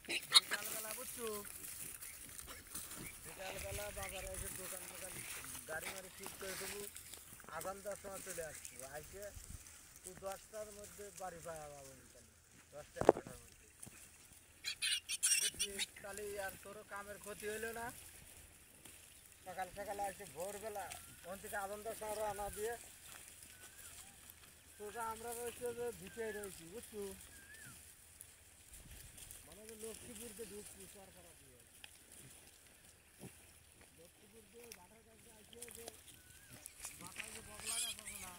বিকালবেলা বুঝছো, বিকালবেলা বাজারে এসে দোকান দোকান গাড়ি মারি ঠিক করে দেবো। আগাম 10 সময় চলে আসবো, আইসে তুই 10টার মধ্যে বাড়ি পাওয়া পাবো। 10টা 11টার মধ্যে বুঝছিস, তাহলে আর তোরও কামের ক্ষতি হইলো না। সকাল সকালে আসে ভোরবেলা ওখান থেকে আগাম 10 সময় রান্না দিয়ে তোরা আমরা রয়েছে যে ভিতরে রয়েছি বুঝছো, মানে যে লক্ষ্মীপুরকে ঢুকছি সরকার দিয়ে। লক্ষ্মীপুর দিয়ে ঘাটের কাছে আসিয়ে যে মাথায় যে বগলা গাছ আছে না,